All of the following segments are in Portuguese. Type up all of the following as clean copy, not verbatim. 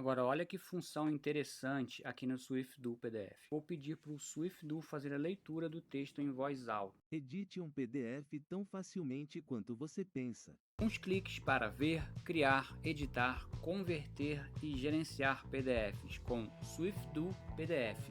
Agora, olha que função interessante aqui no SwiftDo PDF. Vou pedir para o SwiftDo fazer a leitura do texto em voz alta. Edite um PDF tão facilmente quanto você pensa. Uns cliques para ver, criar, editar, converter e gerenciar PDFs com SwiftDo PDF.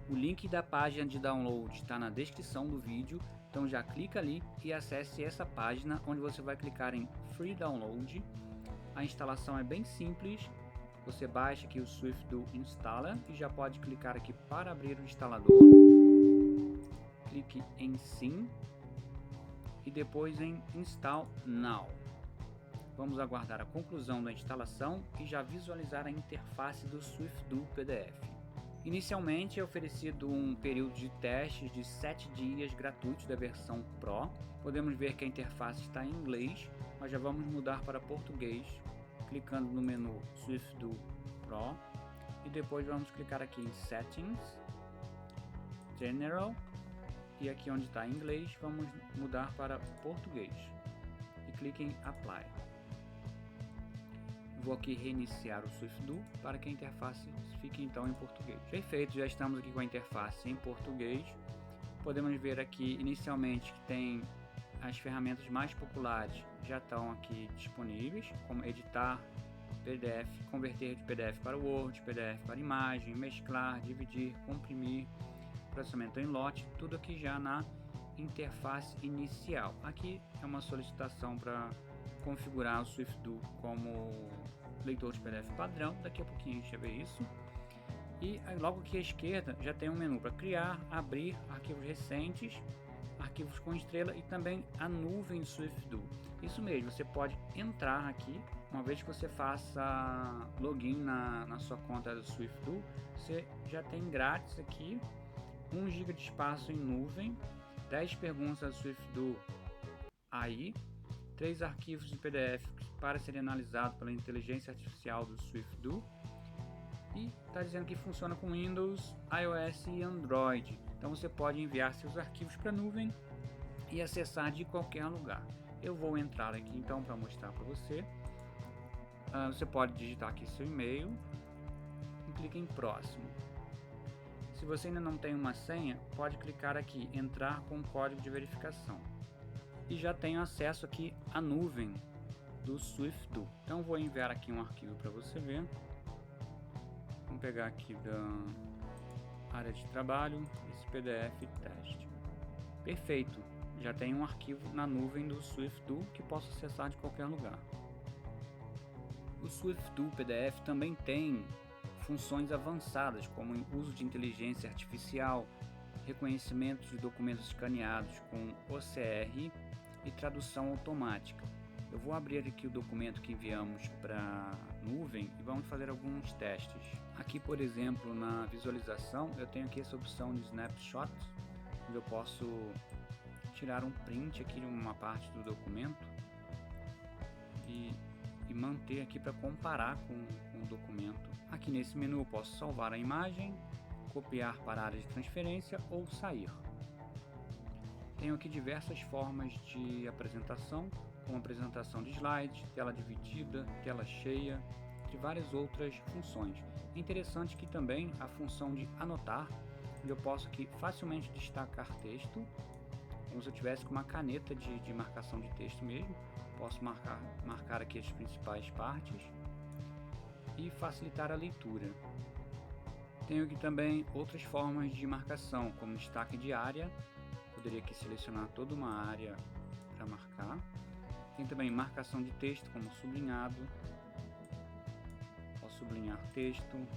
O link da página de download está na descrição do vídeo, então já clica ali e acesse essa página onde você vai clicar em Free Download. A instalação é bem simples, você baixa aqui o SwiftDo Installer e já pode clicar aqui para abrir o instalador. Clique em Sim e depois em Install Now. Vamos aguardar a conclusão da instalação e já visualizar a interface do SwiftDo PDF. Inicialmente é oferecido um período de testes de 7 dias gratuitos da versão Pro. Podemos ver que a interface está em inglês, mas já vamos mudar para português, clicando no menu SwiftDo Pro e depois vamos clicar aqui em Settings, General e aqui onde está em inglês vamos mudar para português e clique em Apply. Vou aqui reiniciar o SwiftDo para que a interface fique então em português. Perfeito, já estamos aqui com a interface em português. Podemos ver aqui inicialmente que tem as ferramentas mais populares já estão aqui disponíveis, como editar PDF, converter de PDF para Word, PDF para imagem, mesclar, dividir, comprimir, processamento em lote, tudo aqui já na interface inicial. Aqui é uma solicitação para configurar o SwiftDo como leitor de PDF padrão. Daqui a pouquinho a gente vai ver isso. E logo aqui à esquerda já tem um menu para criar, abrir arquivos recentes, arquivos com estrela e também a nuvem do SwiftDo. Isso mesmo, você pode entrar aqui, uma vez que você faça login na sua conta do SwiftDo, você já tem grátis aqui 1 GB de espaço em nuvem, 10 perguntas do SwiftDo AI, 3 arquivos de PDF para serem analisados pela inteligência artificial do SwiftDo e está dizendo que funciona com Windows, iOS e Android. Então você pode enviar seus arquivos para a nuvem e acessar de qualquer lugar. Eu vou entrar aqui então para mostrar para você. Você pode digitar aqui seu e-mail e clique em próximo. Se você ainda não tem uma senha, pode clicar aqui entrar com código de verificação. E já tenho acesso aqui à nuvem do SwiftDo. Então vou enviar aqui um arquivo para você ver. Vamos pegar aqui da área de trabalho esse PDF teste. Perfeito, já tem um arquivo na nuvem do SwiftDo que posso acessar de qualquer lugar. O SwiftDo PDF também tem funções avançadas como o uso de inteligência artificial, reconhecimento de documentos escaneados com OCR e tradução automática. Eu vou abrir aqui o documento que enviamos para a nuvem e vamos fazer alguns testes. Aqui, por exemplo, na visualização, eu tenho aqui essa opção de Snapshot, onde eu posso tirar um print aqui de uma parte do documento e manter aqui para comparar com o documento. Aqui nesse menu eu posso salvar a imagem, copiar para a área de transferência ou sair. Tenho aqui diversas formas de apresentação, como apresentação de slides, tela dividida, tela cheia, e várias outras funções. É interessante que também a função de anotar, onde eu posso aqui facilmente destacar texto, como se eu tivesse com uma caneta de marcação de texto mesmo. Posso marcar aqui as principais partes e facilitar a leitura. Tenho aqui também outras formas de marcação, como destaque de área. Poderia aqui selecionar toda uma área para marcar. Tem também marcação de texto, como sublinhado. Posso sublinhar texto,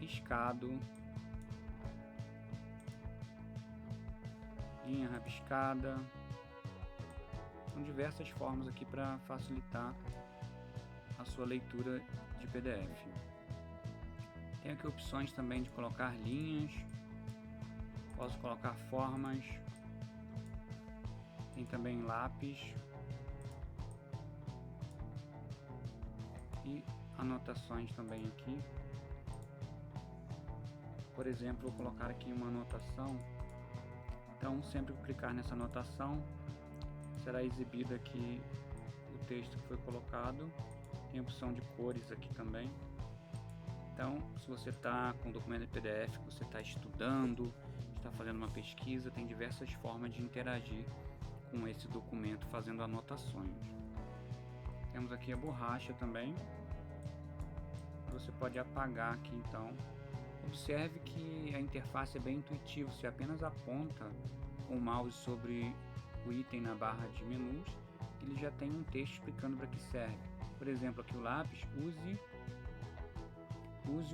riscado, linha rabiscada. São diversas formas aqui para facilitar a sua leitura de PDF. Tem aqui opções também de colocar linhas, posso colocar formas, tem também lápis e anotações também aqui. Por exemplo, vou colocar aqui uma anotação, então sempre que clicar nessa anotação será exibido aqui o texto que foi colocado. Tem opção de cores aqui também. Então, se você está com um documento em PDF, você está estudando, está fazendo uma pesquisa, tem diversas formas de interagir com esse documento fazendo anotações. Temos aqui a borracha também. Você pode apagar aqui então. Observe que a interface é bem intuitiva, você apenas aponta com o mouse sobre o item na barra de menus, ele já tem um texto explicando para que serve. Por exemplo, aqui o lápis, use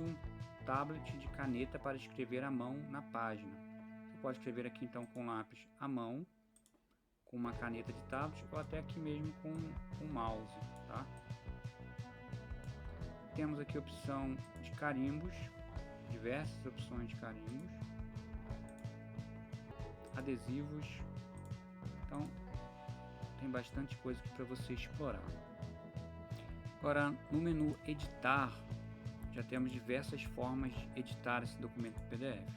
um tablet de caneta para escrever à mão na página. Você pode escrever aqui então com lápis à mão, com uma caneta de tablet ou até aqui mesmo com o mouse, tá? Temos aqui a opção de carimbos, diversas opções de carimbos, adesivos, então tem bastante coisa aqui para você explorar. Agora no menu editar, já temos diversas formas de editar esse documento PDF.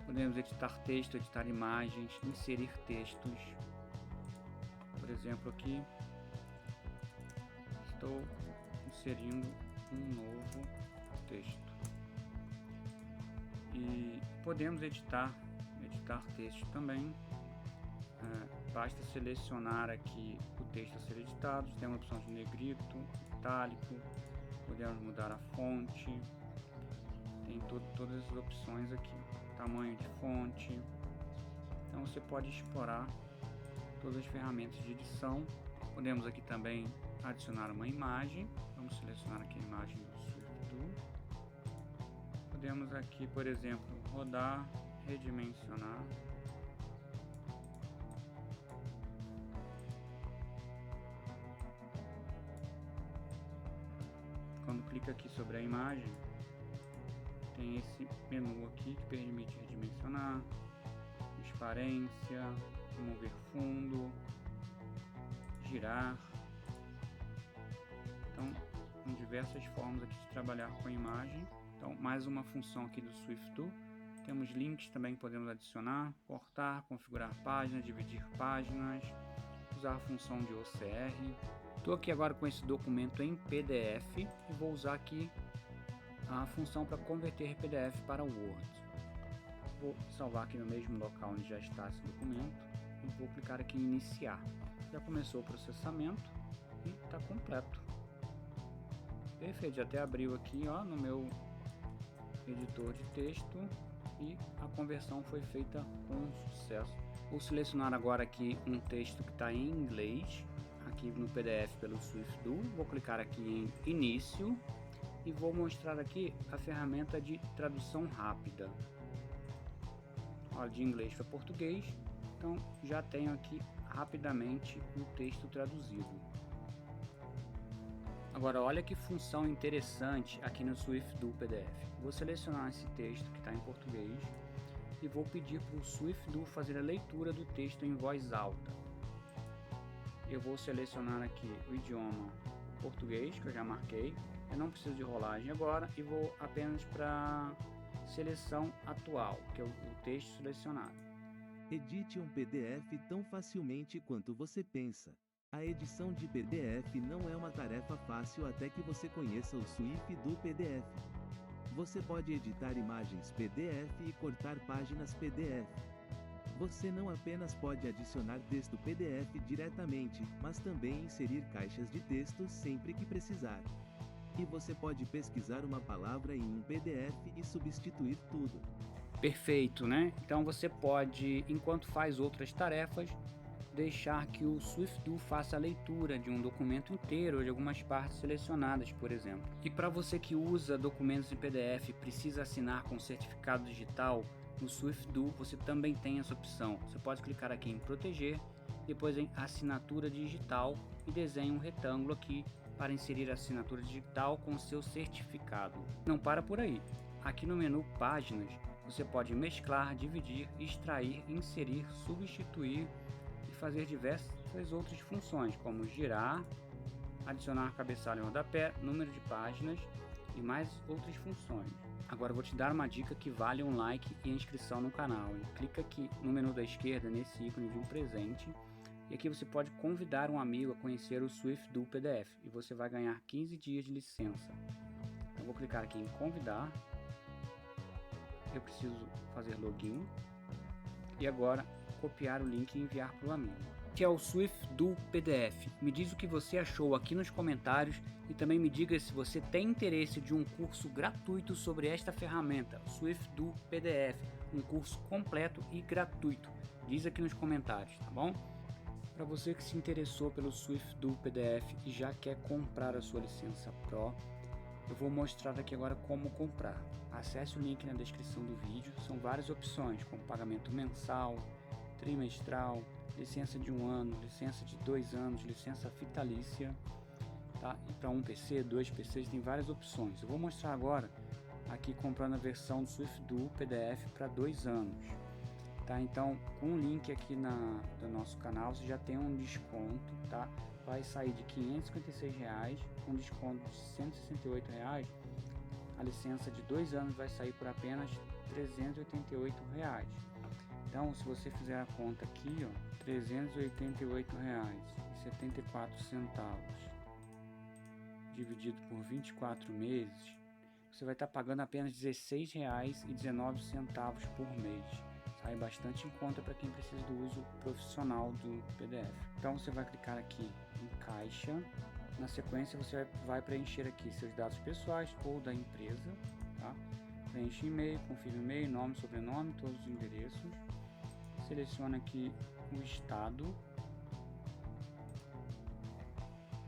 Podemos editar texto, editar imagens, inserir textos. Por exemplo, aqui estou inserindo um novo texto. E podemos editar texto também. Basta selecionar aqui o texto a ser editado. Tem uma opção de negrito, itálico, podemos mudar a fonte, tem todas as opções aqui, tamanho de fonte. Então você pode explorar todas as ferramentas de edição. Podemos aqui também adicionar uma imagem. Vamos selecionar aqui a imagem do SwiftDo. Podemos aqui, por exemplo, rodar, redimensionar. Quando clica aqui sobre a imagem, tem esse menu aqui que permite redimensionar, transparência, remover fundo, girar. Então, tem diversas formas aqui de trabalhar com a imagem. Então, mais uma função aqui do SwiftDo. Temos links também que podemos adicionar, cortar, configurar páginas, dividir páginas, usar a função de OCR. Estou aqui agora com esse documento em PDF e vou usar aqui a função para converter PDF para Word. Vou salvar aqui no mesmo local onde já está esse documento e vou clicar aqui em iniciar. Já começou o processamento e está completo. Perfeito, já até abriu aqui no meu editor de texto e a conversão foi feita com sucesso. Vou selecionar agora aqui um texto que está em inglês, aqui no PDF pelo SwiftDo. Vou clicar aqui em início e vou mostrar aqui a ferramenta de tradução rápida. De inglês para português, então já tenho aqui rapidamente o texto traduzido. Agora olha que função interessante aqui no SwiftDo PDF. Vou selecionar esse texto que está em português e vou pedir para o SwiftDo fazer a leitura do texto em voz alta. Eu vou selecionar aqui o idioma português, que eu já marquei. Eu não preciso de rolagem agora e vou apenas para seleção atual, que é o texto selecionado. Edite um PDF tão facilmente quanto você pensa. A edição de PDF não é uma tarefa fácil até que você conheça o SwiftDo PDF. Você pode editar imagens PDF e cortar páginas PDF. Você não apenas pode adicionar texto PDF diretamente, mas também inserir caixas de texto sempre que precisar. E você pode pesquisar uma palavra em um PDF e substituir tudo. Perfeito, né? Então você pode, enquanto faz outras tarefas, deixar que o SwiftDo faça a leitura de um documento inteiro ou de algumas partes selecionadas, por exemplo. E para você que usa documentos em PDF e precisa assinar com certificado digital, no SwiftDo você também tem essa opção. Você pode clicar aqui em proteger, depois em assinatura digital e desenhe um retângulo aqui para inserir a assinatura digital com seu certificado. Não para por aí. Aqui no menu páginas, você pode mesclar, dividir, extrair, inserir, substituir e fazer diversas outras funções, como girar, adicionar cabeçalho e rodapé, número de páginas e mais outras funções. Agora eu vou te dar uma dica que vale um like e inscrição no canal. Clica aqui no menu da esquerda nesse ícone de um presente e aqui você pode convidar um amigo a conhecer o SwiftDo PDF e você vai ganhar 15 dias de licença. Então vou clicar aqui em convidar. Eu preciso fazer login. E agora copiar o link e enviar para o amigo. Que é o SwiftDo PDF. Me diz o que você achou aqui nos comentários e também me diga se você tem interesse de um curso gratuito sobre esta ferramenta, SwiftDo PDF, um curso completo e gratuito. Diz aqui nos comentários, tá bom? Para você que se interessou pelo SwiftDo PDF e já quer comprar a sua licença Pro, eu vou mostrar aqui agora como comprar. Acesse o link na descrição do vídeo, são várias opções, como pagamento mensal, trimestral, licença de 1 ano, licença de 2 anos, licença vitalícia, tá? E para um PC, 2 PCs, tem várias opções. Eu vou mostrar agora aqui comprando a versão do SwiftDo PDF para 2 anos, tá? Então, com o link aqui do nosso canal, você já tem um desconto, tá? Vai sair de R$ 556, com desconto de R$ 168. A licença de 2 anos vai sair por apenas R$ 388. Então, se você fizer a conta aqui, ó, R$ 388,74 dividido por 24 meses, você vai estar pagando apenas R$ 16,19 por mês. Sai bastante em conta para quem precisa do uso profissional do PDF. Então, você vai clicar aqui em caixa. Na sequência, você vai preencher aqui seus dados pessoais ou da empresa, tá? Preenche e-mail, confirma e-mail, nome, sobrenome, todos os endereços. Seleciona aqui o estado.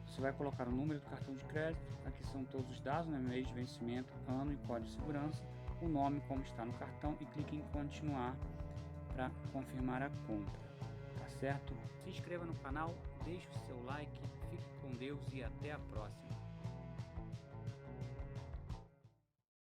Você vai colocar o número do cartão de crédito. Aqui são todos os dados, né? Mês de vencimento, ano e código de segurança. O nome como está no cartão e clique em continuar para confirmar a compra. Tá certo? Se inscreva no canal, deixe o seu like, fique com Deus e até a próxima.